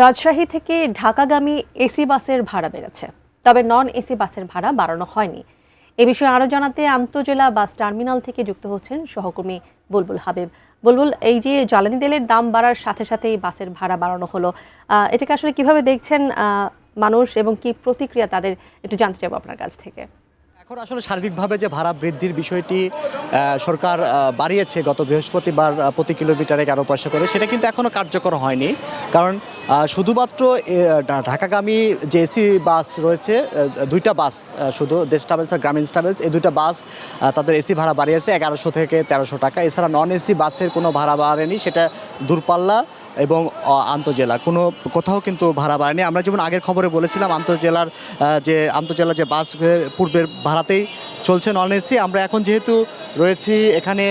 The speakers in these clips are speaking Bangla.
রাজশাহী থেকে ঢাকাগামী এসি বাসের ভাড়া বেড়েছে, তবে নন এসি বাসের ভাড়া বাড়ানো হয়নি। এ বিষয়ে আরও জানাতে আন্তজেলা বাস টার্মিনাল থেকে যুক্ত হচ্ছেন সহকর্মী বুলবুল হাবিব। বুলবুল, এই যে জ্বালানি তেলের দাম বাড়ার সাথে সাথেই বাসের ভাড়া বাড়ানো হলো, এটাকে আসলে কিভাবে দেখছেন মানুষ এবং কি প্রতিক্রিয়া তাদের, একটু জানতে চাইবো আপনার কাছ থেকে। এখন আসলে সার্বিকভাবে যে ভাড়া বৃদ্ধির বিষয়টি সরকার বাড়িয়েছে গত বৃহস্পতিবার প্রতি কিলোমিটারে 11 পয়সা করে, সেটা কিন্তু এখনও কার্যকর হয়নি। কারণ শুধুমাত্র ঢাকাগামী যে এসি বাস রয়েছে, দুইটা বাস, শুধু দেশ ট্রাভেলস আর গ্রামীণ ট্রাভেলস, এই দুইটা বাস তাদের এসি ভাড়া বাড়িয়েছে 1100 থেকে 1300 টাকা। এছাড়া নন এসি বাসের কোনো ভাড়া বাড়েনি, সেটা দূরপাল্লা এবং আন্তজেলা কোথাও কিন্তু ভাড়া বাড়েনি। আমরা যেমন আগের খবরে বলেছিলাম আন্তজেলা যে বাস পূর্বের ভাড়াতেই চলছে নন এসি। আমরা এখন যেহেতু রয়েছি এখানে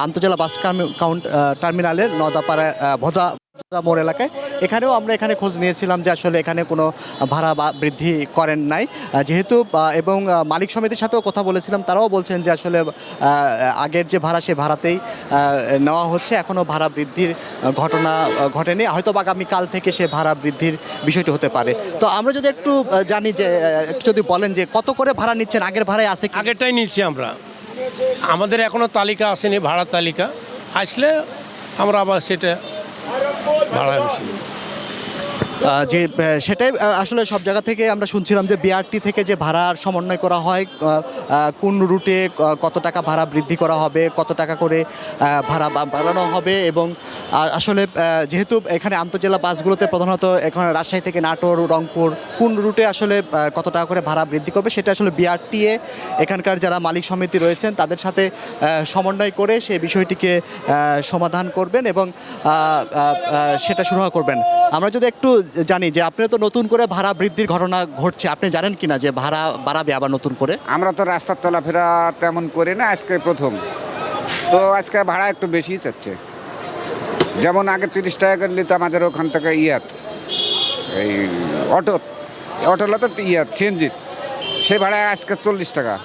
আন্তজেলা বাস টার্মিনালের নদাপাড়া ভদ্রা মোড় এলাকায়, এখানেও আমরা খোঁজ নিয়েছিলাম যে আসলে এখানে কোনো ভাড়া বৃদ্ধি করেন নাই যেহেতু, এবং মালিক সমিতির সাথেও কথা বলেছিলাম, তারাও বলছেন যে আসলে আগের যে ভাড়া সে ভাড়াতেই নেওয়া হচ্ছে, এখনও ভাড়া বৃদ্ধির ঘটনা ঘটেনি। হয়তো আগামীকাল থেকে সে ভাড়া বৃদ্ধির বিষয়টি হতে পারে। তো আমরা যদি একটু জানি যে একটু যদি বলেন যে কত করে ভাড়া নিচ্ছেন, আগের ভাড়ায় আছে? আগেরটাই নিচ্ছি আমরা, আমাদের এখনও তালিকা আসেনি, ভাড়ার তালিকা আসলে আমরা আবার সেটা ভাড়া বেশি। যে সেটাই আসলে সব জায়গা থেকে আমরা শুনছিলাম যে বিআরটি থেকে যে ভাড়ার সমন্বয় করা হয়, কোন রুটে কত টাকা ভাড়া বৃদ্ধি করা হবে, কত টাকা করে ভাড়া বাড়ানো হবে, এবং আসলে যেহেতু এখানে আন্তজেলা বাসগুলোতে প্রধানত এখন রাজশাহী থেকে নাটোর, রংপুর, কোন রুটে আসলে কত টাকা করে ভাড়া বৃদ্ধি করবে, সেটা আসলে বিআরটিএ এখানকার যারা মালিক সমিতি রয়েছেন তাদের সাথে সমন্বয় করে সেই বিষয়টিকে সমাধান করবেন এবং সেটা শুরু করবেন। আমরা যদি একটু জানি যে আপনি তো নতুন করে ভাড়া বৃদ্ধির ঘটনা ঘটছে, আপনি জানেন কিনা যে ভাড়া বাড়াবে আবার নতুন করে? আমরা তো রাস্তার চলাফেরা তেমন করি না, আজকে প্রথম, তো আজকে ভাড়া একটু বেশি চাচ্ছে। যেমন আগে 30 টাকা করে নিত আমাদের ওখান থেকে এই অটোলা তো সিএনজি, সে ভাড়া আজকে 40 টাকা,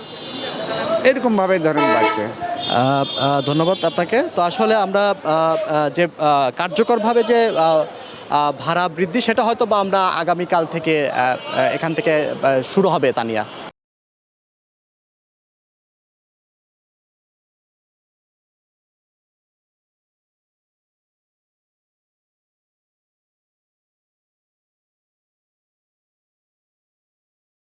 এরকমভাবেই ধরেন বাড়ছে। ধন্যবাদ আপনাকে। তো আসলে আমরা যে কার্যকরভাবে যে ভাড়া বৃদ্ধি, সেটা হয়তো বা আমরা আগামীকাল থেকে এখান থেকে শুরু হবে তানিয়া।